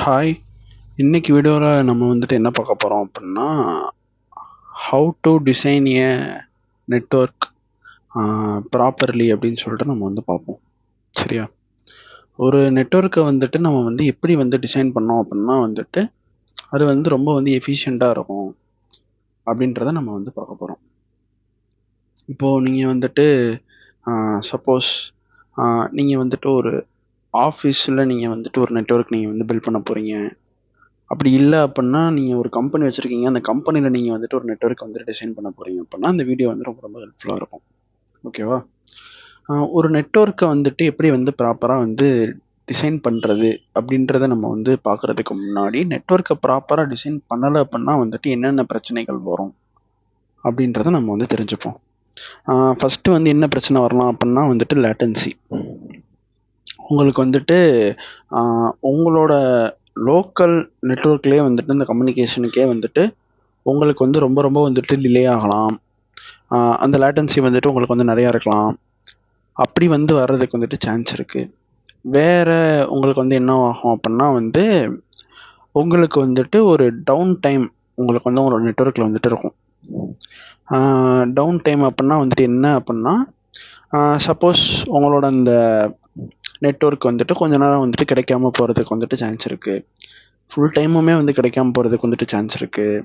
Hi, இன்னைக்கு வீடியோவில் நம்ம வந்துட்டு என்ன பார்க்க போகிறோம் அப்படின்னா, how to design A network properly அப்படின்னு சொல்லிட்டு நம்ம வந்து பார்ப்போம். சரியா? ஒரு நெட்ஒர்க்கை வந்துட்டு நம்ம வந்து எப்படி வந்து டிசைன் பண்ணோம் அப்படின்னா வந்துட்டு அது வந்து ரொம்ப வந்து எஃபிஷியண்ட்டாக இருக்கும் அப்படின்றத நம்ம வந்து பார்க்க போகிறோம். இப்போது நீங்கள் வந்துட்டு சப்போஸ் நீங்கள் வந்துட்டு ஒரு ஆஃபீஸில் நீங்கள் வந்துட்டு ஒரு நெட்ஒர்க் நீங்கள் வந்து பில்ட் பண்ண போகிறீங்க. அப்படி இல்லை அப்படின்னா நீங்கள் ஒரு கம்பெனி வச்சுருக்கீங்க, அந்த கம்பெனியில் நீங்கள் வந்துட்டு ஒரு நெட்ஒர்க் வந்துட்டு டிசைன் பண்ண போகிறீங்க அப்படின்னா அந்த வீடியோ வந்து ரொம்ப ரொம்ப ஹெல்ப்ஃபுல்லாக இருக்கும். ஓகேவா? ஒரு நெட்ஒர்க்கை வந்துட்டு எப்படி வந்து ப்ராப்பராக வந்து டிசைன் பண்ணுறது அப்படின்றத நம்ம வந்து பார்க்குறதுக்கு முன்னாடி நெட்ஒர்க்கை ப்ராப்பராக டிசைன் பண்ணலை அப்படின்னா வந்துட்டு என்னென்ன பிரச்சனைகள் வரும் அப்படின்றத நம்ம வந்து தெரிஞ்சுப்போம். ஃபஸ்ட்டு வந்து என்ன பிரச்சனை வரலாம் அப்படின்னா வந்துட்டு லேட்டன்சி. உங்களுக்கு வந்துட்டு உங்களோட லோக்கல் நெட்ஒர்க்லேயே வந்துட்டு இந்த கம்யூனிகேஷனுக்கே வந்துட்டு உங்களுக்கு வந்து ரொம்ப ரொம்ப வந்துட்டு டிலே ஆகலாம். அந்த லேட்டன்சி வந்துட்டு உங்களுக்கு வந்து நிறையா இருக்கலாம். அப்படி வந்து வர்றதுக்கு வந்துட்டு சான்ஸ் இருக்குது. வேறு உங்களுக்கு வந்து என்ன ஆகும் அப்படின்னா வந்து உங்களுக்கு வந்துட்டு ஒரு டவுன் டைம் உங்களுக்கு வந்து உங்களோட நெட்ஒர்க்கில் வந்துட்டு இருக்கும். டவுன் டைம் அப்படின்னா வந்துட்டு என்ன அப்படின்னா, சப்போஸ் உங்களோட அந்த நெட்ஒர்க் வந்துட்டு கொஞ்ச நேரம் வந்துட்டு கிடைக்காம போகிறதுக்கு வந்துட்டு சான்ஸ் இருக்குது. ஃபுல் டைமுமே வந்து கிடைக்காம போகிறதுக்கு வந்துட்டு சான்ஸ் இருக்குது.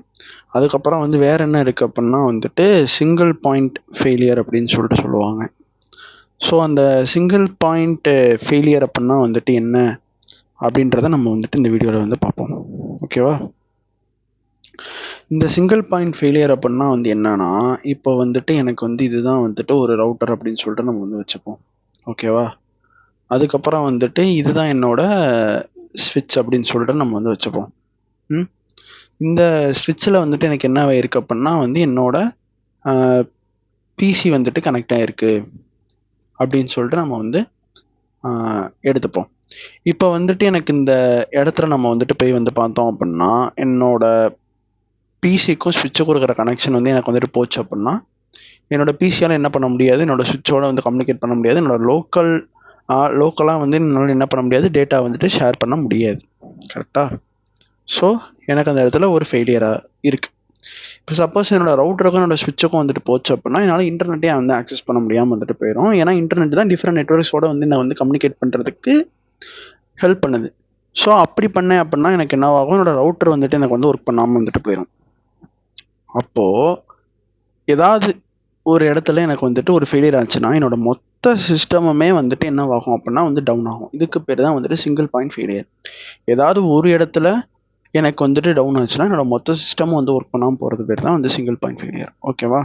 அதுக்கப்புறம் வந்து வேறு என்ன இருக்குது அப்படின்னா வந்துட்டு சிங்கிள் பாயிண்ட் ஃபெயிலியர் அப்படின்னு சொல்லிட்டு சொல்லுவாங்க. ஸோ அந்த சிங்கிள் பாயிண்ட் ஃபெயிலியர் அப்படின்னா வந்துட்டு என்ன அப்படின்றத நம்ம வந்துட்டு இந்த வீடியோவில் வந்து பார்ப்போம். ஓகேவா? இந்த சிங்கிள் பாயிண்ட் ஃபெயிலியர் அப்படின்னா வந்து என்னன்னா, இப்போ வந்துட்டு எனக்கு வந்து இதுதான் வந்துட்டு ஒரு ரவுட்டர் அப்படின்னு சொல்லிட்டு நம்ம வந்து வச்சுப்போம். ஓகேவா? அதுக்கப்புறம் வந்துட்டு இதுதான் என்னோட ஸ்விட்ச் அப்படின்னு சொல்லிட்டு நம்ம வந்து வச்சுப்போம். இந்த ஸ்விட்சில் வந்துட்டு எனக்கு என்ன ஆகிருக்கு அப்படின்னா வந்து என்னோட பிசி வந்துட்டு கனெக்ட் ஆகிருக்கு அப்படின்னு சொல்லிட்டு நம்ம வந்து எடுத்துப்போம். இப்போ வந்துட்டு எனக்கு இந்த இடத்துல நம்ம வந்துட்டு போய் வந்து பார்த்தோம் அப்படின்னா என்னோட பிசிக்கும் ஸ்விட்சுக்கும் இருக்கிற கனெக்ஷன் வந்து எனக்கு வந்துட்டு போச்சு அப்படின்னா என்னோட பிசியால் என்ன பண்ண முடியாது, என்னோட ஸ்விட்சோட வந்து கம்யூனிகேட் பண்ண முடியாது, என்னோட லோக்கலாக வந்து என்னால் என்ன பண்ண முடியாது, டேட்டா வந்துட்டு ஷேர் பண்ண முடியாது. கரெக்டாக? ஸோ எனக்கு அந்த இடத்துல ஒரு ஃபெயிலியராக இருக்குது. இப்போ சப்போஸ் என்னோட ரவுட்டருக்கும் என்னோட ஸ்விட்சுக்கும் வந்துட்டு போச்சு அப்படின்னா என்னால் இன்டர்நெட்டே வந்து ஆக்சஸ் பண்ண முடியாமல் வந்துட்டு போயிடும். ஏன்னா இன்டர்நெட் தான் டிஃப்ரெண்ட் நெட்ஒர்க்ஸோட வந்து நான் வந்து கம்யூனிகேட் பண்ணுறதுக்கு ஹெல்ப் பண்ணுது. ஸோ அப்படி பண்ணேன் அப்படின்னா எனக்கு என்ன ஆகும், என்னோட ரவுட்டர் வந்துட்டு எனக்கு வந்து ஒர்க் பண்ணாமல் வந்துட்டு போயிடும். அப்போது ஏதாவது ஒரு இடத்துல எனக்கு வந்துட்டு ஒரு ஃபெயிலியர் ஆச்சுன்னா என்னோட மொத்த சிஸ்டமுமே வந்துட்டு என்ன ஆகும் அப்படின்னா வந்து டவுன் ஆகும். இதுக்கு பேர் தான் வந்துட்டு சிங்கிள் பாயிண்ட் ஃபெயிலியர். ஏதாவது ஒரு இடத்துல எனக்கு வந்துட்டு டவுன் ஆச்சுன்னா என்னோட மொத்த சிஸ்டமும் வந்து ஒர்க் பண்ணாமல் போகிறது பேர் தான் வந்து சிங்கிள் பாயிண்ட் ஃபெயிலியர். ஓகேவா?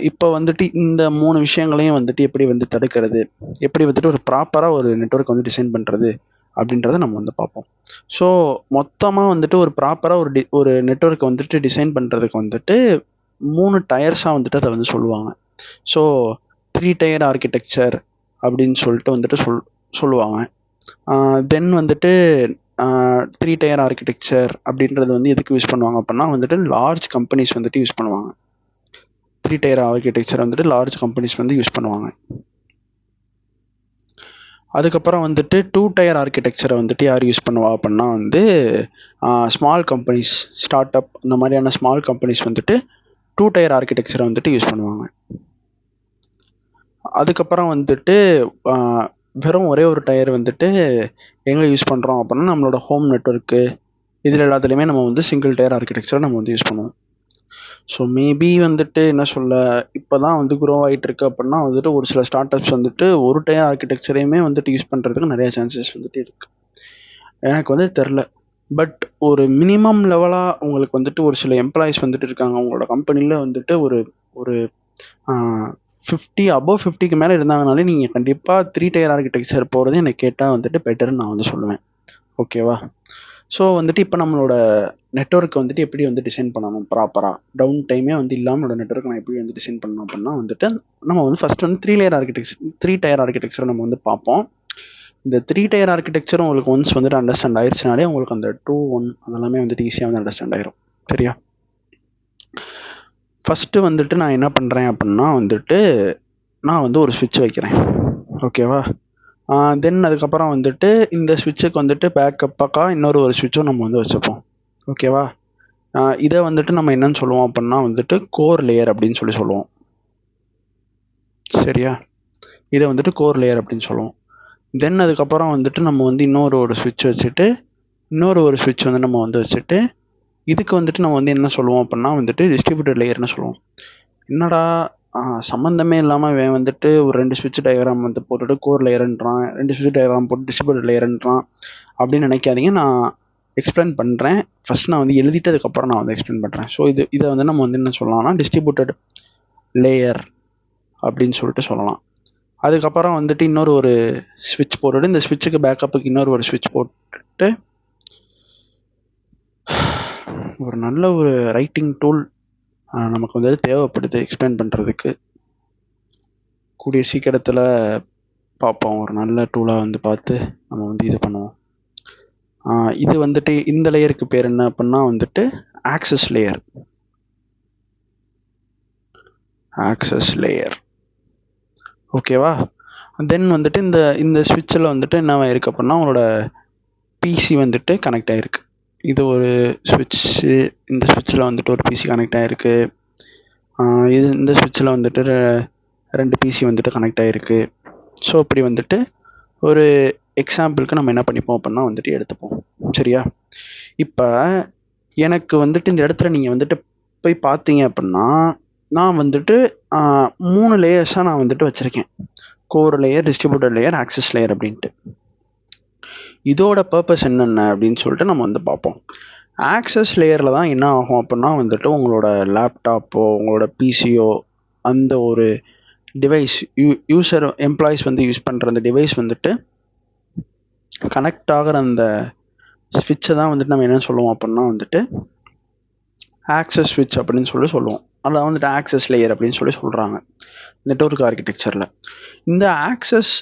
இப்போ வந்துட்டு இந்த 3 விஷயங்களையும் வந்துட்டு எப்படி வந்து தடுக்கிறது, எப்படி வந்துட்டு ஒரு ப்ராப்பராக ஒரு நெட்ஒர்க் வந்து டிசைன் பண்ணுறது அப்படின்றத நம்ம வந்து பார்ப்போம். ஸோ மொத்தமாக வந்துட்டு ஒரு ப்ராப்பராக ஒரு நெட்ஒர்க்கை வந்துட்டு டிசைன் பண்ணுறதுக்கு வந்துட்டு 3 டயர்ஸாக வந்துட்டு அதை வந்து சொல்லுவாங்க. ஸோ 3 டயர் ஆர்கிடெக்சர் அப்படின்னு சொல்லிட்டு வந்துட்டு சொல்லுவாங்க. தென் வந்துட்டு 3 டயர் ஆர்கிடெக்சர் அப்படின்றது வந்து எதுக்கு யூஸ் பண்ணுவாங்க அப்படின்னா வந்துட்டு லார்ஜ் கம்பெனிஸ் வந்துட்டு யூஸ் பண்ணுவாங்க. 3 டயர் ஆர்கிடெக்சர் வந்துட்டு லார்ஜ் கம்பெனிஸ் வந்து யூஸ் பண்ணுவாங்க. அதுக்கப்புறம் வந்துட்டு 2 டயர் ஆர்கிடெக்சரை வந்துட்டு யார் யூஸ் பண்ணுவா அப்படின்னா வந்து ஸ்மால் கம்பெனிஸ், ஸ்டார்ட் அப் இந்த மாதிரியான ஸ்மால் கம்பெனிஸ் வந்துட்டு 2 டயர் ஆர்கிடெக்சரை வந்துட்டு யூஸ் பண்ணுவாங்க. அதுக்கப்புறம் வந்துட்டு வெறும் ஒரே ஒரு டயர் வந்துட்டு எங்கே யூஸ் பண்ணுறோம் அப்படின்னா நம்மளோட ஹோம் நெட்ஒர்க்கு இதில் எல்லாத்துலேயுமே நம்ம வந்து சிங்கிள் டயர் ஆர்கிடெக்சரை நம்ம வந்து யூஸ் பண்ணுவோம். ஸோ மேபி வந்துட்டு என்ன சொல்ல, இப்போ தான் வந்து க்ரோ ஆகிட்டு இருக்கு அப்படின்னா வந்துட்டு ஒரு சில ஸ்டார்ட் அப்ஸ் வந்துட்டு ஒரு டயர் ஆர்கிடெக்சரையுமே வந்துட்டு யூஸ் பண்ணுறதுக்கு நிறைய சான்சஸ் வந்துட்டு இருக்குது. எனக்கு வந்து தெரில. பட் ஒரு மினிமம் லெவலாக உங்களுக்கு வந்துட்டு ஒரு சில எம்ப்ளாயிஸ் வந்துட்டு இருக்காங்க உங்களோட கம்பெனியில் வந்துட்டு ஒரு ஒரு 50 அபோவ் 50க்கு மேலே இருந்தாங்கனாலே நீங்கள் கண்டிப்பாக 3 டயர் ஆர்கிடெக்சர் போகிறது எனக்கு கேட்டால் வந்துட்டு பெட்டர்னு நான் வந்து சொல்லுவேன். ஓகேவா? ஸோ வந்துட்டு இப்போ நம்மளோட நெட்ஒர்க்கை வந்துட்டு எப்படி வந்து டிசைன் பண்ணணும் ப்ராப்பராக, டவுன் டைமே வந்து இல்லாமல் நெட்ஒர்க் நான் எப்படி வந்து டிசைன் பண்ணணும் அப்படின்னா வந்துட்டு நம்ம வந்து ஃபஸ்ட் வந்து 3 டயர் ஆர்கிடெக்சரை நம்ம வந்து பார்ப்போம். இந்த 3 டயர் ஆர்கிடெக்சர் உங்களுக்கு ஒன்ஸ் வந்துட்டு அண்டர்ஸ்டாண்ட் ஆயிடுச்சுனாலே உங்களுக்கு அந்த 2, 1 அதெல்லாமே வந்துட்டு ஈஸியாக வந்து அண்டர்ஸ்டாண்ட் ஆயிரும். சரியா? ஃபஸ்ட்டு வந்துட்டு நான் என்ன பண்ணுறேன் அப்படின்னா வந்துட்டு நான் வந்து ஒரு ஸ்விட்ச் வைக்கிறேன். ஓகேவா? தென் அதுக்கப்புறம் வந்துட்டு இந்த ஸ்விட்சுக்கு வந்துட்டு பேக்கப்பாக இன்னொரு ஸ்விட்சும் நம்ம வந்து வச்சுப்போம். ஓகேவா? இதை வந்துட்டு நம்ம என்னன்னு சொல்லுவோம் அப்படின்னா வந்துட்டு கோர் லேயர் அப்படின்னு சொல்லுவோம். சரியா? இதை வந்துட்டு கோர் லேயர் அப்படின்னு சொல்லுவோம். தென் அதுக்கப்புறம் வந்துட்டு நம்ம வந்து இன்னொரு ஸ்விட்ச் வச்சுட்டு இன்னொரு ஸ்விட்ச் வந்து நம்ம வந்து வச்சுட்டு இதுக்கு வந்துட்டு நம்ம வந்து என்ன சொல்லுவோம் அப்படின்னா வந்துட்டு டிஸ்ட்ரிபியூட்டர் லேயர்னு சொல்லுவோம். என்னடா சம்மந்தமே இல்லாமல் இவன் வந்துட்டு ஒரு 2 ஸ்விட்ச் டயக்ராம் வந்து போட்டுட்டு கோர் லேயர்ன்றான், 2 ஸ்விட்ச் டயக்ராம் போட்டு டிஸ்ட்ரிபியூட்டர் லேயர்ன்றான் அப்படின்னு நினைக்காதீங்க. நான் எக்ஸ்பிளைன் பண்ணுறேன். ஃபர்ஸ்ட் நான் வந்து எழுதிட்டு அதுக்கப்புறம் நான் வந்து எக்ஸ்பிளைன் பண்ணுறேன். ஸோ இதை வந்து நம்ம வந்து என்ன சொல்லலாம்னா டிஸ்ட்ரிபியூட்டட் லேயர் அப்படின்னு சொல்லிட்டு சொல்லலாம். அதுக்கப்புறம் வந்துட்டு இன்னொரு ஸ்விட்ச் போட்டுட்டு இந்த ஸ்விட்சுக்கு பேக்கப்புக்கு இன்னொரு ஸ்விட்ச் போட்டுட்டு ஒரு நல்ல ரைட்டிங் டூல் நமக்கு வந்துட்டு தேவைப்படுது எக்ஸ்பிளைன் பண்ணுறதுக்கு. கூடிய சீக்கிரத்தில் பார்ப்போம். ஒரு நல்ல டூலாக வந்து பார்த்து நம்ம வந்து இது பண்ணுவோம். இது வந்துட்டு இந்த லேயருக்கு பேர் என்ன அப்படின்னா வந்துட்டு ஆக்சஸ் லேயர். Access layer. ஓகேவா? தென் வந்துட்டு இந்த ஸ்விட்சில் வந்துட்டு என்ன ஆயிருக்கு அப்படின்னா உங்களோட பிசி வந்துட்டு கனெக்ட் ஆகிருக்கு. இது ஒரு ஸ்விட்சு. இந்த ஸ்விட்சில் வந்துட்டு ஒரு பிசி கனெக்ட் ஆகிருக்கு. இந்த ஸ்விட்சில் வந்துட்டு 2 பிசி வந்துட்டு கனெக்ட் ஆகிருக்கு. ஸோ இப்படி வந்துட்டு ஒரு எக்ஸாம்பிளுக்கு நம்ம என்ன பண்ணிப்போம் அப்படின்னா வந்துட்டு எடுத்துப்போம். சரியா? இப்போ எனக்கு வந்துட்டு இந்த இடத்துல நீங்கள் வந்துட்டு போய் பார்த்தீங்க அப்படின்னா நான் வந்துட்டு 3 லேயர்ஸாக நான் வந்துட்டு வச்சுருக்கேன். Core layer, distributor layer, access layer அப்படின்ட்டு. இதோட பர்பஸ் என்னென்ன அப்படின்னு சொல்லிட்டு நம்ம வந்து பார்ப்போம். ஆக்சஸ் லேயரில் தான் என்ன ஆகும் அப்படின்னா வந்துட்டு உங்களோட லேப்டாப்போ உங்களோட பிசியோ அந்த ஒரு டிவைஸ் யூசர் எம்ப்ளாயிஸ் வந்து யூஸ் பண்ணுற அந்த டிவைஸ் வந்துட்டு கனெக்ட் ஆகிற அந்த ஸ்விட்சை தான் வந்துட்டு நம்ம என்ன சொல்லுவோம் அப்படின்னா வந்துட்டு ஆக்சஸ் ஸ்விட்ச் அப்படின்னு சொல்லுவோம். அதான் வந்துட்டு ஆக்சஸ் லேயர் அப்படின்னு சொல்கிறாங்க நெட்வொர்க் ஆர்கிடெக்சரில். இந்த ஆக்சஸ்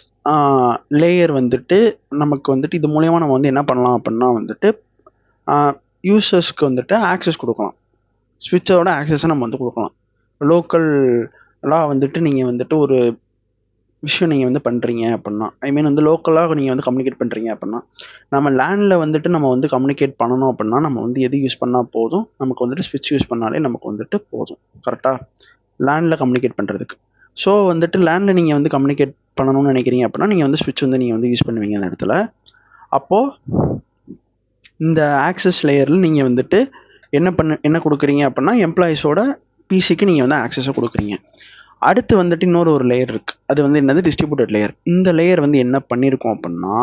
லேயர் வந்துட்டு நமக்கு வந்துட்டு இது மூலயமா நம்ம வந்து என்ன பண்ணலாம் அப்படின்னா வந்துட்டு யூசர்ஸ்க்கு வந்துட்டு ஆக்சஸ் கொடுக்கலாம். ஸ்விட்சோட ஆக்சஸை நம்ம வந்து கொடுக்கலாம். லோக்கலாக வந்துட்டு நீங்கள் வந்துட்டு ஒரு விஷயம் நீங்கள் வந்து பண்ணுறீங்க அப்படின்னா, ஐ மீன் வந்து லோக்கலாக நீங்கள் வந்து கம்யூனிகேட் பண்ணுறீங்க அப்படின்னா, நம்ம லேண்டில் வந்துட்டு நம்ம வந்து கம்யூனிகேட் பண்ணணும் அப்படின்னா நம்ம வந்து எது யூஸ் பண்ணால் போதும், நமக்கு வந்துட்டு ஸ்விட்ச் யூஸ் பண்ணாலே நமக்கு வந்துட்டு போதும். கரெக்டாக? லேண்டில் கம்யூனிகேட் பண்ணுறதுக்கு. ஸோ வந்துட்டு லேண்டில் நீங்கள் வந்து கம்யூனிகேட் பண்ணணும்னு நினைக்கிறீங்க அப்படின்னா நீங்கள் வந்து ஸ்விட்ச் வந்து நீங்கள் வந்து யூஸ் பண்ணுவீங்க அந்த இடத்துல. அப்போது இந்த ஆக்சஸ் லேயரில் நீங்கள் வந்துட்டு என்ன கொடுக்குறீங்க அப்படின்னா எம்ப்ளாயிஸோட பிசிக்கு நீங்கள் வந்து ஆக்சஸை கொடுக்குறீங்க. அடுத்து வந்துட்டு இன்னொரு லேயர் இருக்குது. அது வந்து என்னது? Distributed layer. இந்த லேயர் வந்து என்ன பண்ணியிருக்கோம் அப்படின்னா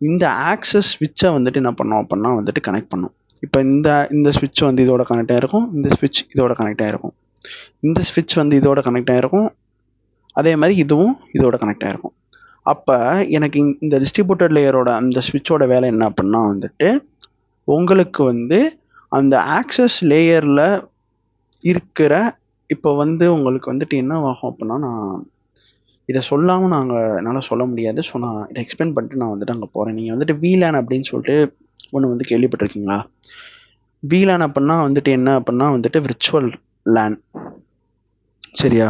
இந்த ஆக்சஸ் ஸ்விட்சை வந்துட்டு என்ன பண்ணோம் அப்படின்னா வந்துட்டு கனெக்ட் பண்ணோம். இப்போ இந்த ஸ்விட்ச் வந்து இதோட கனெக்ட் ஆகிருக்கும், இந்த ஸ்விட்ச் இதோட கனெக்ட் ஆகிருக்கும், இந்த ஸ்விட்ச் வந்து இதோட கனெக்ட் ஆகிருக்கும், அதே மாதிரி இதுவும் இதோட கனெக்ட் ஆகிருக்கும். அப்போ எனக்கு இந்த டிஸ்ட்ரிபியூட்டர் லேயரோட அந்த ஸ்விட்சோட வேலை என்ன அப்படின்னா வந்துட்டு உங்களுக்கு வந்து அந்த ஆக்சஸ் லேயரில் இருக்கிற இப்போ வந்து உங்களுக்கு வந்துட்டு என்ன ஆகும் அப்படின்னா நான் இதை சொல்லாமல் என்னால் சொல்ல முடியாது. ஸோ நான் இதை எக்ஸ்பிளைன் பண்ணிட்டு நான் வந்துட்டு அங்கே போகிறேன். நீங்கள் வந்துட்டு VLAN அப்படின்னு சொல்லிட்டு ஒன்று வந்து கேள்விப்பட்டிருக்கீங்களா? VLAN அப்படின்னா வந்துட்டு என்ன அப்படின்னா வந்துட்டு விர்ச்சுவல் லேன். சரியா?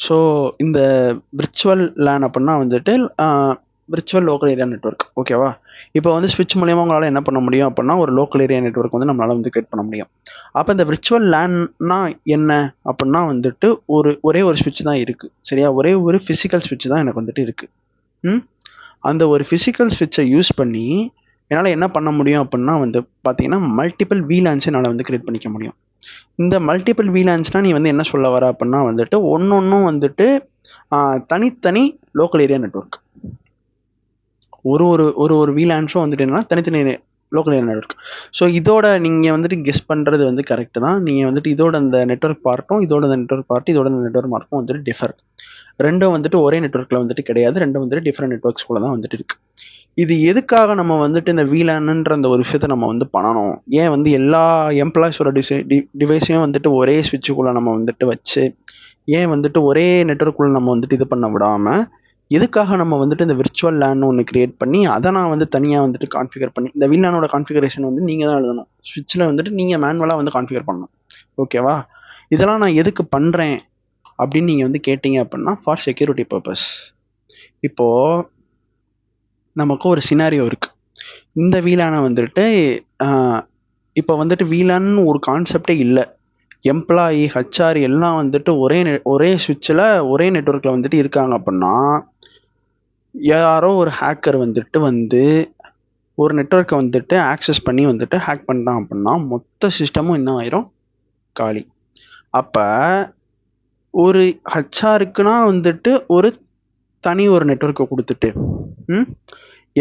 ஸோ இந்த விர்ச்சுவல் லேன் அப்படின்னா வந்துட்டு விர்ச்சுவல் லோக்கல் ஏரியா நெட்வொர்க். ஓகேவா? இப்போ வந்து ஸ்விட்ச் மூலியமாக உங்களால் என்ன பண்ண முடியும் அப்படின்னா ஒரு லோக்கல் ஏரியா நெட்வொர்க் வந்து நம்மளால் வந்து கிரியேட் பண்ண முடியும். அப்போ இந்த விர்ச்சுவல் லேன்னா என்ன அப்படின்னா வந்துட்டு ஒரே ஒரு ஸ்விட்ச் தான் இருக்குது. சரியா? ஒரே ஒரு ஃபிசிக்கல் ஸ்விட்ச் தான் எனக்கு வந்துட்டு இருக்குது. அந்த ஒரு ஃபிசிக்கல் ஸ்விட்சை யூஸ் பண்ணி என்னால் என்ன பண்ண முடியும் அப்படின்னா வந்து பார்த்தீங்கன்னா மல்டிபிள் VLANs என்னால் வந்து கிரியேட் பண்ணிக்க முடியும். இந்த மல்டிபிள் VLANஸ்னால் நீ வந்து என்ன சொல்ல வர அப்படின்னா வந்துட்டு ஒன்னொன்னும் வந்துட்டு தனித்தனி லோக்கல் ஏரியா நெட்வொர்க். ஒரு VLANஸும் வந்துட்டு என்னன்னா தனித்தனி லோக்கல் ஏரியா நெட்வொர்க். ஸோ இதோட நீங்கள் வந்துட்டு கெஸ் பண்ணுறது வந்து கரெக்டு தான். நீங்கள் வந்துட்டு இதோட அந்த நெட்வொர்க் பார்ட்டும் இதோட அந்த நெட்வொர்க் பார்ட்டு இதோட அந்த நெட்வொர்க் பார்ட்டும் வந்துட்டு டிஃபர். ரெண்டும் வந்துட்டு ஒரே நெட்வொர்க்கில் வந்துட்டு கிடையாது. ரெண்டும் வந்துட்டு டிஃப்ரெண்ட் நெட்வொர்க்ஸ்குள்ள தான் வந்துட்டு இருக்குது. இது எதுக்காக நம்ம வந்துட்டு இந்த VLANன்ற அந்த ஒரு விஷயத்தை நம்ம வந்து பண்ணணும்? ஏன் வந்து எல்லா எம்ப்ளாயிஸோட டிவைஸையும் வந்துட்டு ஒரே ஸ்விட்சுக்குள்ளே நம்ம வந்துட்டு வச்சு ஏன் வந்துட்டு ஒரே நெட்வொர்க்குள்ளே நம்ம வந்துட்டு இது பண்ண விடாமல் எதுக்காக நம்ம வந்துட்டு இந்த விர்ச்சுவல் லேன் ஒன்று கிரியேட் பண்ணி அதை நான் வந்து தனியாக வந்துட்டு கான்ஃபிகர் பண்ணி இந்த VLANோட கான்ஃபிகரேஷன் வந்து நீங்கள் தான் எழுதணும். ஸ்விட்சில் வந்துட்டு நீங்கள் மேனுவலாக வந்து கான்ஃபிகர் பண்ணணும். ஓகேவா? இதெல்லாம் நான் எதுக்கு பண்ணுறேன் அப்படின்னு நீங்கள் வந்து கேட்டிங்க அப்படின்னா ஃபார் செக்யூரிட்டி பர்பஸ். இப்போது நமக்கு ஒரு சினாரியோ இருக்குது. இந்த வீலானை வந்துட்டு இப்போ வந்துட்டு வீலான்னு ஒரு கான்செப்டே இல்லை. எம்ப்ளாயி ஹச்ஆர் எல்லாம் வந்துட்டு ஒரே சுவிட்சில் ஒரே நெட்வொர்க்கில் வந்துட்டு இருக்காங்க அப்படின்னா, யாரோ ஒரு ஹேக்கர் வந்துட்டு ஒரு நெட்வொர்க்கை வந்துட்டு ஆக்சஸ் பண்ணி வந்துட்டு ஹேக் பண்ணிட்டான் அப்படின்னா மொத்த சிஸ்டமும் என்ன ஆயிரும்? காலி. அப்போ ஒரு ஹச்ஆருக்குன்னா வந்துட்டு ஒரு நெட்வொர்க்கை கொடுத்துட்டு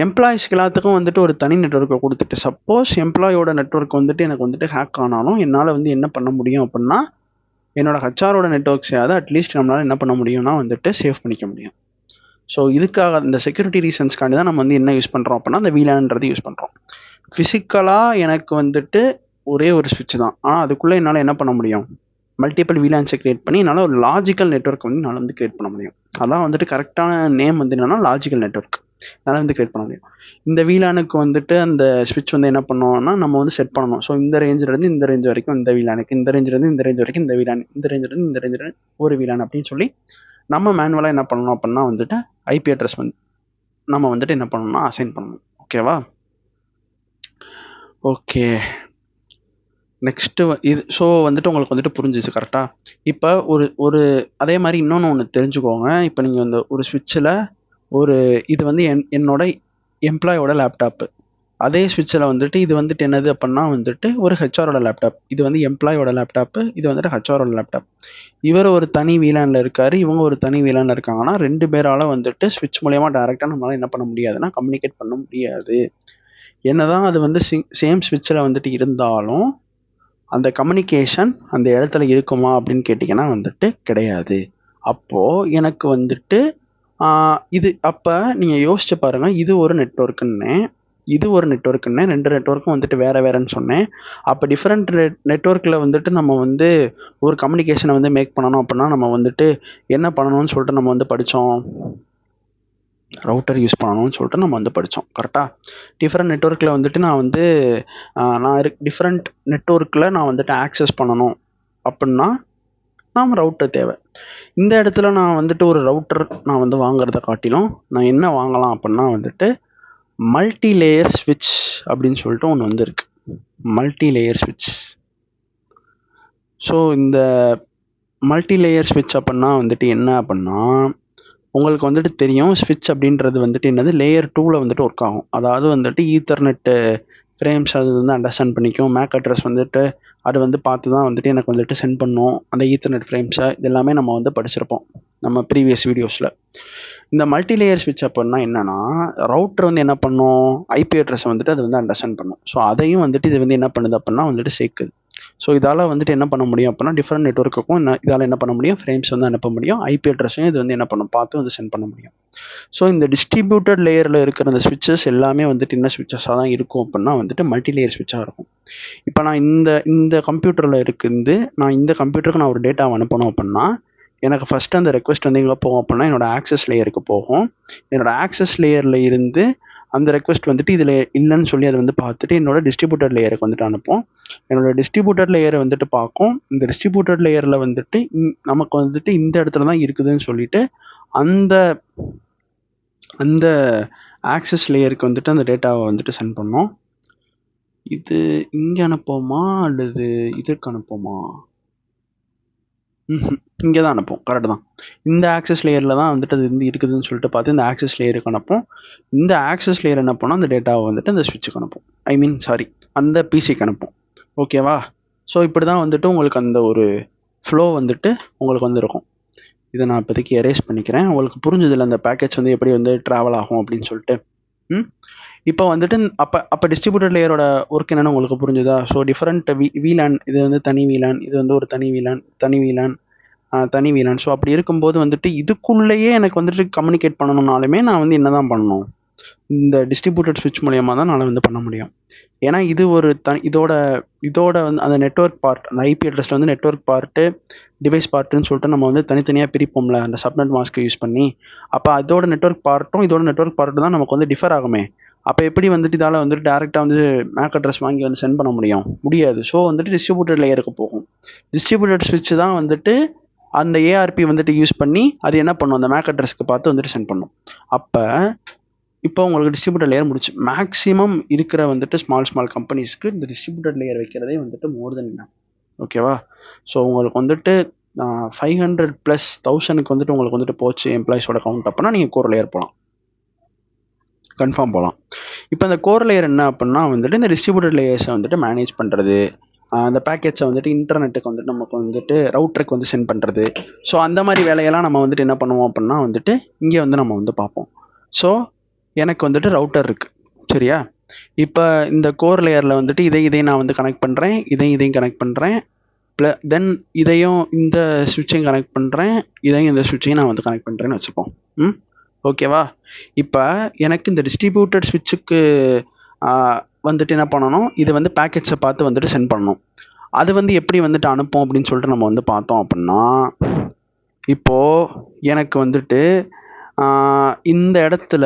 எம்ப்ளாயிஸ்க்கு எல்லாத்துக்கும் வந்துட்டு ஒரு தனி நெட்வொர்க்கை கொடுத்துட்டு, சப்போஸ் எம்ப்ளாயோட நெட்வொர்க் வந்துட்டு எனக்கு வந்துட்டு ஹேக் ஆனாலும் என்னால் வந்து என்ன பண்ண முடியும் அப்படின்னா, என்னோட ஹச்ஆரோட நெட்வொர்க்ஸையாவது அட்லீஸ்ட் நம்மளால் என்ன பண்ண முடியும்னா வந்துட்டு சேவ் பண்ணிக்க முடியும். ஸோ இதுக்காக இந்த செக்யூரிட்டி ரீசன்ஸ்க்காண்டி தான் நம்ம வந்து என்ன யூஸ் பண்ணுறோம் அப்படின்னா அந்த வீலான்றது யூஸ் பண்ணுறோம். ஃபிசிக்கலாக எனக்கு வந்துட்டு ஒரே ஒரு ஸ்விட்ச் தான், ஆனால் அதுக்குள்ளே என்னால் என்ன பண்ண முடியும்? மல்டிபிள் வீலான்ஸை கிரியேட் பண்ணி என்னால் ஒரு லாஜிக்கல் நெட்வொர்க் வந்து என்னால் வந்து கிரியேட் பண்ண முடியும். அதான் வந்துட்டு கரெக்டான நேம் வந்து என்னன்னா லாஜிக்கல் நெட்வொர்க். என்னால் வந்து கிரியேட் பண்ண முடியும். இந்த வீலானுக்கு வந்துட்டு அந்த ஸ்விட்ச் வந்து என்ன பண்ணுவோம்னா நம்ம வந்து செட் பண்ணணும். ஸோ இந்த ரேஞ்சிலேருந்து இந்த ரேஞ்ச் வரைக்கும் இந்த வீலானுக்கு, இந்த ரேஞ்சிலேருந்து இந்த ரேஞ்ச் வரைக்கும் இந்த வீலான், இந்த ரேஞ்சிலேருந்து இந்த ரேஞ்சில் ஒரு வீலான் அப்படின்னு சொல்லி நம்ம மேனுவலாக என்ன பண்ணணும் அப்படின்னா வந்துட்டு ஐபி அட்ரஸ் வந்து நம்ம வந்துட்டு என்ன பண்ணணும்னா அசைன் பண்ணணும். ஓகேவா? ஓகே, நெக்ஸ்ட்டு இது ஸோ வந்துட்டு உங்களுக்கு வந்துட்டு புரிஞ்சிச்சு கரெக்டாக? இப்போ ஒரு அதே மாதிரி இன்னொன்று தெரிஞ்சுக்கோங்க. இப்போ நீங்கள் இந்த ஒரு ஸ்விட்சில் இது வந்து என்னோட எம்ப்ளாயோட லேப்டாப்பு, அதே ஸ்விட்சில் வந்துட்டு இது வந்துட்டு என்னது அப்படின்னா வந்துட்டு ஒரு ஹெச்ஆரோட லேப்டாப், இது வந்து எம்ப்ளாயோட லேப்டாப்பு, இது வந்துட்டு ஹெச்ஆரோட லேப்டாப். இவர் ஒரு தனி வீலானில் இருக்கார், இவங்க ஒரு தனி வீலானில் இருக்காங்கன்னா 2 பேரால் வந்துட்டு ஸ்விட்ச் மூலயமா டேரெக்டாக நம்மளால் என்ன பண்ண முடியாதுன்னா கம்யூனிகேட் பண்ண முடியாது. என்னதான் அது வந்து சேம் ஸ்விட்சில் வந்துட்டு இருந்தாலும் அந்த கம்யூனிகேஷன் அந்த இடத்துல இருக்குமா அப்படின்னு கேட்டிங்கன்னா வந்துட்டு கிடையாது. அப்போது எனக்கு வந்துட்டு இது அப்போ நீங்கள் யோசிச்சு பாருங்கள், இது ஒரு நெட்வொர்க்குன்னு, இது ஒரு நெட்வொர்க்குன்னு, 2 நெட்வொர்க்கும் வந்துட்டு வேறு சொன்னேன். அப்போ டிஃப்ரெண்ட் நெட்வொர்க்கில் வந்துட்டு நம்ம வந்து ஒரு கம்யூனிகேஷனை வந்து மேக் பண்ணணும் அப்படின்னா நம்ம வந்துட்டு என்ன பண்ணணும்னு சொல்லிட்டு நம்ம வந்து படித்தோம்? ரவுட்டர் யூஸ் பண்ணணும்னு சொல்லிட்டு நம்ம வந்து படித்தோம். கரெக்டாக? டிஃப்ரெண்ட் நெட்வொர்க்கில் வந்துட்டு டிஃப்ரெண்ட் நெட்வொர்க்கில் நான் வந்துட்டு ஆக்சஸ் பண்ணணும் அப்படின்னா நாம் ரவுட்டர் தேவை. இந்த இடத்துல நான் வந்துட்டு ஒரு ரவுட்டர் நான் வந்து வாங்குறத காட்டிலும் நான் என்ன வாங்கலாம் அப்படின்னா வந்துட்டு மல்டி லேயர் ஸ்விட்ச் அப்படின்னு சொல்லிட்டு ஒன்று வந்து இருக்கு. மல்டி லேயர் ஸ்விட்ச். ஸோ இந்த மல்டி லேயர் ஸ்விட்ச் அப்படின்னா வந்துட்டு என்ன அப்படின்னா உங்களுக்கு வந்துட்டு தெரியும், ஸ்விட்ச் அப்படின்றது வந்துட்டு என்னது, லேயர் 2ல் வந்துட்டு ஒர்க் ஆகும். அதாவது வந்துட்டு ஈத்தர்நெட்டு ஃப்ரேம்ஸ் அது வந்து அண்டர்ஸ்டாண்ட் பண்ணிக்கும். மேக் அட்ரஸ் வந்துட்டு அது வந்து பார்த்து தான் வந்துட்டு எனக்கு வந்துட்டு சென்ட் பண்ணும் அந்த ஈத்தர்நெட் ஃப்ரேம்ஸை. இது எல்லாமே நம்ம வந்து படிச்சிருப்போம் நம்ம ப்ரீவியஸ் வீடியோஸில். இந்த மல்டி லேயர் ஸ்விட்ச் அப்படின்னா என்னென்னா, ரவுட்டர் வந்து என்ன பண்ணும், ஐபி அட்ரஸை வந்துட்டு அது வந்து அண்டர்ஸ்டாண்ட் பண்ணும். ஸோ அதையும் வந்துட்டு இது வந்து என்ன பண்ணுது அப்படின்னா வந்துட்டு சேர்க்குது. ஸோ இதால் வந்துட்டு என்ன பண்ண முடியும் அப்படின்னா டிஃப்ரெண்ட் நெட்வொர்க்குக்கும் இதால் என்ன பண்ண முடியும், ஃப்ரேம்ஸ் வந்து அனுப்ப முடியும். ஐபி அட்ரஸையும் இது வந்து என்ன பண்ணும், பார்த்து வந்து சென்ட் பண்ண முடியும். ஸோ இந்த டிஸ்ட்ரிபியூட்டட் லேயரில் இருக்கிற அந்த ஸ்விட்சஸ் எல்லாமே வந்துட்டு என்ன ஸ்விட்சஸாக தான் இருக்கும் அப்படின்னா வந்துட்டு மல்டி லேயர் ஸ்விட்சாக இருக்கும். இப்போ நான் இந்த கம்ப்யூட்டரில் இருக்குது, நான் இந்த கம்ப்யூட்டருக்கு நான் ஒரு டேட்டாவை அனுப்பணும் அப்படின்னா எனக்கு ஃபஸ்ட்டு அந்த ரெக்வஸ்ட் வந்து எங்கே போகும் அப்படின்னா என்னோடய ஆக்சஸ் லேயருக்கு போகும். என்னோடய ஆக்சஸ் லேயரில் இருந்து அந்த ரெக்வஸ்ட் வந்துட்டு இதில் இல்லைன்னு சொல்லி அதை வந்து பார்த்துட்டு என்னோட டிஸ்ட்ரிபியூட்டர் லேயருக்கு வந்துட்டு அனுப்போம். என்னோடய டிஸ்ட்ரிபியூட்டர் லேயரை வந்துட்டு பார்க்கும். இந்த டிஸ்ட்ரிபியூட்டர் லேயரில் வந்துட்டு நமக்கு வந்துட்டு இந்த இடத்துல தான் இருக்குதுன்னு சொல்லிட்டு அந்த அந்த ஆக்சஸ் லேயருக்கு வந்துட்டு அந்த டேட்டாவை வந்துட்டு சென்ட் பண்ணோம். இது இங்கே அனுப்போமா அல்லது இதற்கு அனுப்போமா? இங்கே தான் அனுப்போம். கரெக்டு தான். இந்த ஆக்சஸ் லேயரில் தான் வந்துட்டு அது வந்து இருக்குதுன்னு சொல்லிட்டு பார்த்து இந்த ஆக்சஸ் லேயருக்கு அனுப்போம். இந்த ஆக்சஸ் லேயர் என்ன பண்ணோம், அந்த டேட்டாவை வந்துட்டு அந்த ஸ்விட்சுக்கு அனுப்போம். அந்த பிசிக்கு அனுப்போம். ஓகேவா? ஸோ இப்படி தான் வந்துட்டு உங்களுக்கு அந்த ஒரு ஃப்ளோ வந்துட்டு உங்களுக்கு வந்து இருக்கும். இதை நான் இப்போதைக்கு எரேஸ் பண்ணிக்கிறேன். உங்களுக்கு புரிஞ்சதில்லை அந்த பேக்கேஜ் வந்து எப்படி வந்து ட்ராவல் ஆகும் அப்படின்னு சொல்லிட்டு. இப்போ வந்துட்டு அப்போ டிஸ்ட்ரிபியூட்டர் லேயரோட ஒர்க் என்னென்னு உங்களுக்கு புரிஞ்சுதா? ஸோ டிஃப்ரெண்ட் வீலான், இது வந்து தனி வீலான், இது வந்து ஒரு தனி வீலான். ஸோ அப்படி இருக்கும்போது வந்துட்டு இதுக்குள்ளேயே எனக்கு வந்துட்டு கம்யூனிகேட் பண்ணணும்னாலுமே நான் வந்து என்ன தான் பண்ணணும், இந்த டிஸ்ட்ரிபியூட்டட் ஸ்விட்ச் மூலியமாக தான் நான் வந்து பண்ண முடியும். ஏன்னா இது ஒரு இதோட வந்து அந்த நெட்வொர்க் பார்ட், அந்த ஐபி அட்ரஸில் வந்து நெட்வொர்க் பார்ட்டு, டிவைஸ் பார்ட்டுன்னு சொல்லிட்டு நம்ம வந்து தனித்தனியாக பிரிப்போம்ல அந்த சப்நெட் மாஸ்க்கை யூஸ் பண்ணி. அப்போ அதோட நெட்வொர்க் பார்ட்டு தான் நமக்கு வந்து டிஃபர் ஆகுமே. அப்போ எப்படி வந்துட்டு இதால் வந்துட்டு டேரெக்டாக வந்து மேக் அட்ரஸ் வாங்கி வந்து சென்ட் பண்ண முடியாது. ஸோ வந்துட்டு டிஸ்ட்ரிபியூட்டட் லேயருக்கு போகும். டிஸ்ட்ரிபியூட்டட் ஸ்விட்ச் தான் வந்துட்டு அந்த ஏஆர்பி வந்துட்டு யூஸ் பண்ணி அது என்ன பண்ணும், அந்த மேக் அட்ரஸ்க்கு பார்த்து வந்துட்டு சென்ட் பண்ணும். அப்போ இப்போ உங்களுக்கு டிஸ்ட்ரிபியூட்டர் லேயர் முடிச்சு. மேக்ஸிமம் இருக்கிற வந்துட்டு ஸ்மால் கம்பெனிஸ்க்கு இந்த டிஸ்ட்ரிபியூட்டர் லேயர் வைக்கிறதே வந்துட்டு மோர் தென் என்ன, ஓகேவா? ஸோ உங்களுக்கு வந்துட்டு 500 + 1000க்கு வந்துட்டு உங்களுக்கு வந்துட்டு போச்சு எம்ப்ளாயிஸோட கவுண்ட் அப்படின்னா நீங்கள் கோர் லேயர் போகலாம், கன்ஃபார்ம் போகலாம். இப்போ இந்த கோர் லேயர் என்ன அப்படின்னா வந்துட்டு இந்த டிஸ்ட்ரிபியூட்டர் லேயர்ஸை வந்துட்டு மேனேஜ் பண்ணுறது, அந்த பேக்கெட்ஸை வந்துட்டு இன்டர்நெட்டுக்கு வந்துட்டு நமக்கு வந்துட்டு ரவுட்டருக்கு வந்து சென்ட் பண்ணுறது. ஸோ அந்த மாதிரி வேலையெல்லாம் நம்ம வந்துட்டு என்ன பண்ணுவோம் அப்படின்னா வந்துட்டு இங்கே வந்து நம்ம வந்து பார்ப்போம். ஸோ எனக்கு வந்துட்டு ரவுட்டர் இருக்குது, சரியா? இப்போ இந்த கோர் லேயரில் வந்துட்டு இதையும் நான் வந்து கனெக்ட் பண்ணுறேன், இதையும் கனெக்ட் பண்ணுறேன், தென் இதையும் இந்த சுவிட்சையும் கனெக்ட் பண்ணுறேன், இதையும் இந்த சுவிட்சையும் நான் வந்து கனெக்ட் பண்ணுறேன்னு வச்சுப்போம். ஓகேவா? இப்போ எனக்கு இந்த டிஸ்ட்ரிபியூட்டட் ஸ்விட்சுக்கு வந்துட்டு என்ன பண்ணணும், இது வந்து பேக்கெட்ஸை பார்த்து வந்துட்டு சென்ட் பண்ணணும். அது வந்து எப்படி வந்துட்டு அனுப்போம் அப்படின்னு சொல்லிட்டு நம்ம வந்து பார்த்தோம் அப்படின்னா, இப்போது எனக்கு வந்துட்டு இந்த இடத்துல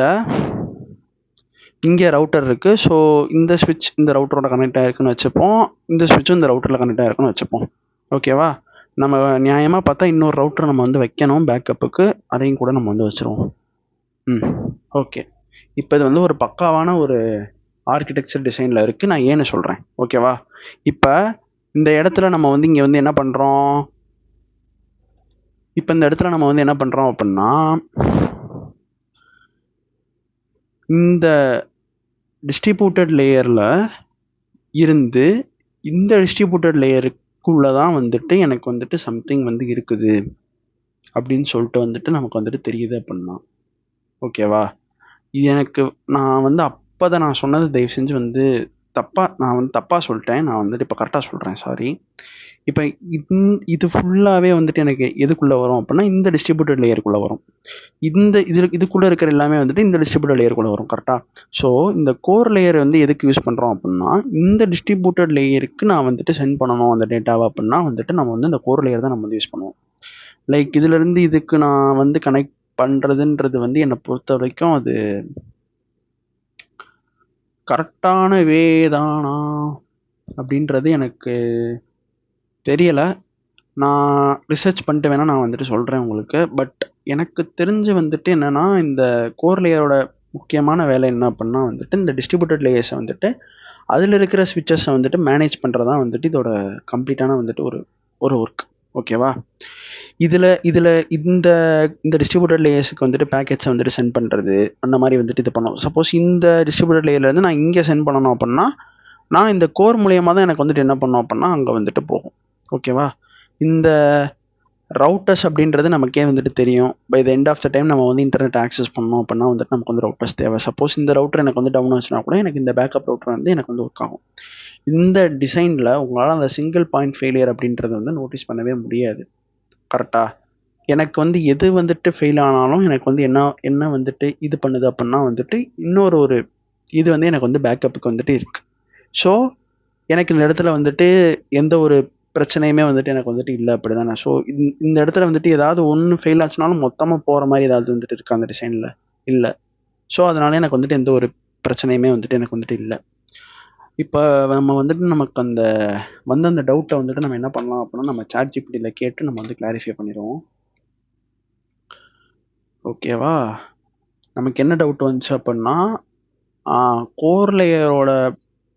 இங்கே ரவுட்டர் இருக்குது. ஸோ இந்த ஸ்விட்ச் இந்த ரவுட்டரோட கனெக்ட் ஆகிருக்குன்னு வச்சுப்போம், இந்த ஸ்விட்சும் இந்த ரவுட்டரில் கனெக்ட் ஆகிருக்குன்னு வச்சுப்போம். ஓகேவா? நம்ம நியாயமாக பார்த்தா இன்னொரு ரவுட்டர் நம்ம வந்து வைக்கணும் பேக்கப்புக்கு, அதையும் கூட நம்ம வந்து வச்சுருவோம். ஓகே. இப்போ இது வந்து ஒரு பக்காவான ஒரு ஆர்கிடெக்சர் டிசைனில் இருக்குது. நான் ஏன்னு சொல்கிறேன், ஓகேவா? இப்போ இந்த இடத்துல நம்ம வந்து இங்கே வந்து என்ன பண்ணுறோம், அப்படின்னா இந்த டிஸ்ட்ரிபியூட்டட் லேயரில் இருந்து இந்த டிஸ்ட்ரிபியூட்டட் லேயருக்குள்ளே தான் வந்துட்டு எனக்கு வந்துட்டு சம்திங் வந்து இருக்குது அப்படின்னு சொல்லிட்டு வந்துட்டு நமக்கு வந்துட்டு தெரியுது அப்படின்னா, ஓகேவா? இது எனக்கு நான் வந்து அப்போ தான் நான் சொன்னது தயவு செஞ்சு வந்து தப்பாக சொல்லிட்டேன். நான் வந்துட்டு இப்போ கரெக்டாக சொல்கிறேன், சாரி. இப்போ இது ஃபுல்லாகவே வந்துட்டு எனக்கு எதுக்குள்ளே வரும் அப்படின்னா இந்த டிஸ்ட்ரிபியூட்டட் லேயருக்குள்ளே வரும். இதுக்குள்ளே இருக்கிற எல்லாமே வந்துட்டு இந்த டிஸ்ட்ரிபியூட்டட் லேயருக்குள்ளே வரும், கரெக்டாக? ஸோ இந்த கோர் லேயர் வந்து எதுக்கு யூஸ் பண்ணுறோம் அப்படின்னா, இந்த டிஸ்ட்ரிபியூட்டட் லேயருக்கு நான் வந்துட்டு சென்ட் பண்ணணும் அந்த டேட்டாவை அப்படின்னா வந்துட்டு நம்ம வந்து இந்த கோர் லேயர் தான் நம்ம வந்து யூஸ் பண்ணுவோம். லைக் இதுலேருந்து இதுக்கு நான் வந்து கனெக்ட் பண்ணுறதுன்றது வந்து என்னை பொறுத்த வரைக்கும் அது கரெக்டான வே தானா அப்படின்றது எனக்கு தெரியலை. நான் ரிசர்ச் பண்ணிட்டு வேணால் நான் வந்துட்டு சொல்கிறேன் உங்களுக்கு. பட் எனக்கு தெரிஞ்சு வந்துட்டு என்னென்னா, இந்த கோர் லேயரோட முக்கியமான வேலை என்ன அப்படின்னா வந்துட்டு இந்த டிஸ்ட்ரிபியூட்டட் லேயர்ஸை வந்துட்டு அதில் இருக்கிற ஸ்விட்சஸை வந்துட்டு மேனேஜ் பண்ணுறது தான் வந்துட்டு இதோட கம்ப்ளீட்டான வந்துட்டு ஒரு ஒர்க், ஓகேவா? இதில் இந்த டிஸ்ட்ரிபியூட்டட் லேயர்ஸுக்கு வந்துட்டு பேக்கெட்ஸை வந்துட்டு சென்ட் பண்ணுறது, அந்த மாதிரி வந்துட்டு இது பண்ணணும். சப்போஸ் இந்த டிஸ்ட்ரிபியூட்டட் லேயர்லேருந்து நான் இங்கே சென்ட் பண்ணணும் அப்படின்னா நான் இந்த கோர் மூலியமாக தான் எனக்கு வந்துட்டு என்ன பண்ணோம் அப்படின்னா அங்கே வந்துட்டு போகும், ஓகேவா? இந்த ரவுட்டர்ஸ் அப்படின்றது நமக்கே வந்துட்டு தெரியும். By the end of the time நம்ம வந்து இன்டர்நெட் ஆக்சஸ் பண்ணோம் அப்படின்னா வந்துட்டு நமக்கு வந்து ரவுட்டர்ஸ் தேவை. சப்போஸ் இந்த ரவுட்டர் எனக்கு வந்து டவுன் ஆச்சுன்னா கூட எனக்கு இந்த பேக்கப் ரவுட்டர் வந்து எனக்கு வந்து ஒர்க் ஆகும். இந்த டிசைனில் உங்களால் அந்த சிங்கிள் பாயிண்ட் ஃபெயிலியர் அப்படின்றத வந்து நோட்டீஸ் பண்ணவே முடியாது, கரெக்டாக? எனக்கு வந்து எது வந்துட்டு ஃபெயில் ஆனாலும் எனக்கு வந்து என்ன வந்துட்டு இது பண்ணுது அப்படின்னா வந்துட்டு இன்னொரு இது வந்து எனக்கு வந்து பேக்கப்புக்கு வந்துட்டு இருக்குது. ஸோ எனக்கு இந்த இடத்துல வந்துட்டு எந்த ஒரு பிரச்சனையுமே வந்துட்டு எனக்கு வந்துட்டு இல்லை, அப்படி தானே? ஸோ இந்த இடத்துல வந்துட்டு ஏதாவது ஒன்று ஃபெயில் ஆச்சுனாலும் மொத்தமாக போகிற மாதிரி ஏதாவது வந்துட்டு இருக்குது அந்த டிசைனில், இல்லை. ஸோ அதனால எனக்கு வந்துட்டு எந்த ஒரு பிரச்சனையுமே வந்துட்டு எனக்கு வந்துட்டு இல்லை. இப்போ நம்ம வந்துட்டு நமக்கு அந்த டவுட்டை வந்துட்டு நம்ம என்ன பண்ணலாம் அப்படின்னா நம்ம ChatGPTல கேட்டு நம்ம வந்து கிளாரிஃபை பண்ணிடுவோம், ஓகேவா? நமக்கு என்ன டவுட் வந்துச்சு அப்படின்னா கோர் லேயரோட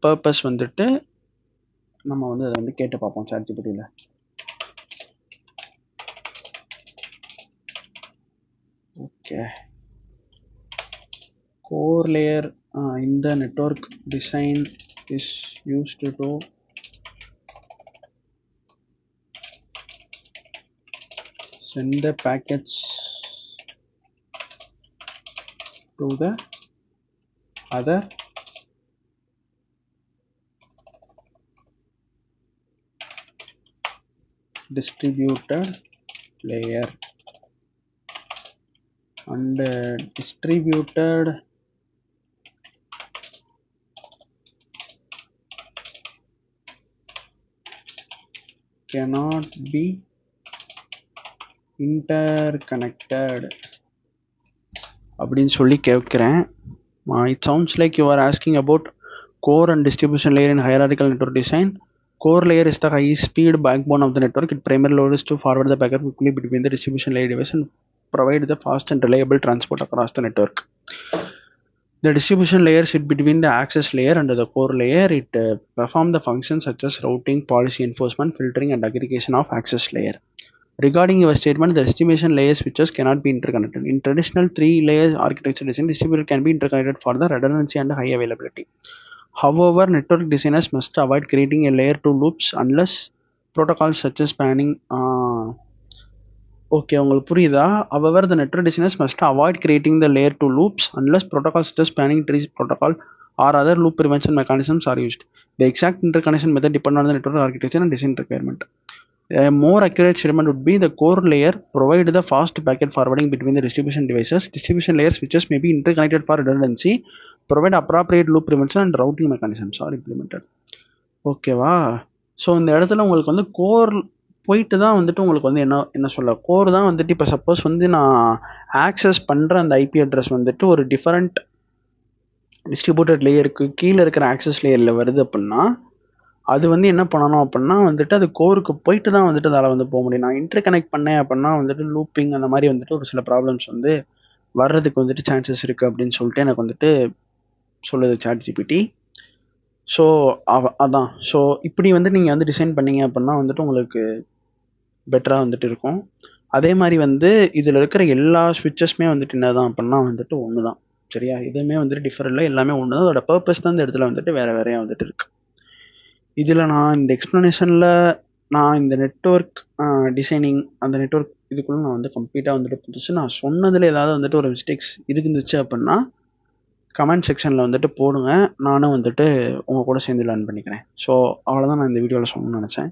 பர்பஸ் வந்துட்டு நம்ம வந்து அதை வந்து கேட்டு பார்ப்போம் ChatGPTல. ஓகே, கோர் லேயர் இந்த network design is used to send the packets to the other distributed layer and distributed cannot be interconnected அப்படின்னு சொல்லி கேட்குறேன். It sounds like you are asking about core and distribution layer in hierarchical network design. Core layer is the high speed backbone of the network. It primarily is to forward the packet quickly between the distribution layer device and provide the fast and reliable transport across the network. The distribution layer sit between the access layer and the core layer. It perform the functions such as routing, policy enforcement, filtering, and aggregation of access layer. Regarding your statement, the distribution layer switches cannot be interconnected. In traditional 3-layer architecture design, distributor can be interconnected for the redundancy and high availability. However, network designers must avoid creating a layer 2 loops unless protocols such as spanning. Okay, உங்களுக்கு புரியுதா? However, the network designers must avoid creating the layer 2 loops unless protocols such as spanning trees protocol or other loop prevention mechanisms are used. The exact interconnection method depends on the network architecture and design requirement. A more accurate statement would be the core layer provide the fast packet forwarding between the distribution devices. Distribution layer switches may be interconnected for redundancy, provide appropriate loop prevention and routing mechanisms are implemented. ஓகேவா? So இந்த இடத்துல உங்களுக்கு வந்து core போயிட்டு தான் வந்துட்டு உங்களுக்கு வந்து என்ன சொல்ல கோர் தான் வந்துட்டு இப்போ சப்போஸ் வந்து நான் ஆக்சஸ் பண்ணுற அந்த ஐபி அட்ரஸ் வந்துட்டு ஒரு டிஃபரெண்ட் டிஸ்ட்ரிபியூட்டட் லேயருக்கு கீழே இருக்கிற ஆக்சஸ் லேயரில் வருது அப்படின்னா அது வந்து என்ன பண்ணணும் அப்படின்னா வந்துட்டு அது கோருக்கு போயிட்டு தான் வந்துட்டு அதால் வந்து போக முடியும். நான் இன்டர் கனெக்ட் பண்ணேன் அப்படின்னா வந்துட்டு லூப்பிங் அந்த மாதிரி வந்துட்டு ஒரு சில ப்ராப்ளம்ஸ் வந்து வர்றதுக்கு வந்துட்டு சான்சஸ் இருக்குது அப்படின்னு சொல்லிட்டு எனக்கு வந்துட்டு சொல்லுது ChatGPT. ஸோ அதான் ஸோ இப்படி வந்து நீங்கள் வந்து டிசைன் பண்ணீங்க அப்படின்னா வந்துட்டு உங்களுக்கு பெட்டராக வந்துட்டு இருக்கும். அதே மாதிரி வந்து இதில் இருக்கிற எல்லா ஸ்விட்சஸ்மே வந்துட்டு என்ன தான் அப்படின்னா வந்துட்டு ஒன்று தான். சரியா? எதுவுமே வந்துட்டு டிஃபர் இல்லை, எல்லாமே ஒன்று தான். அதோட பர்பஸ் தான் இந்த இடத்துல வந்துட்டு வேறு வேறையாக வந்துட்டு இருக்கு. இதில் நான் இந்த எக்ஸ்ப்ளனேஷனில் நான் இந்த நெட்வொர்க் டிசைனிங் அந்த நெட்வொர்க் இதுக்குள்ளே நான் வந்து கம்ப்ளீட்டாக வந்துட்டு புதுசு நான் சொன்னதில் ஏதாவது வந்துட்டு ஒரு மிஸ்டேக்ஸ் இருந்துச்சு அப்படின்னா கமெண்ட் செக்ஷனில் வந்துட்டு போடுங்க. நானும் வந்துட்டு உங்கள் கூட சேர்ந்து லேர்ன் பண்ணிக்கிறேன். ஸோ அவ்வளோதான் நான் இந்த வீடியோவில் சொல்லணும்னு நினச்சேன்.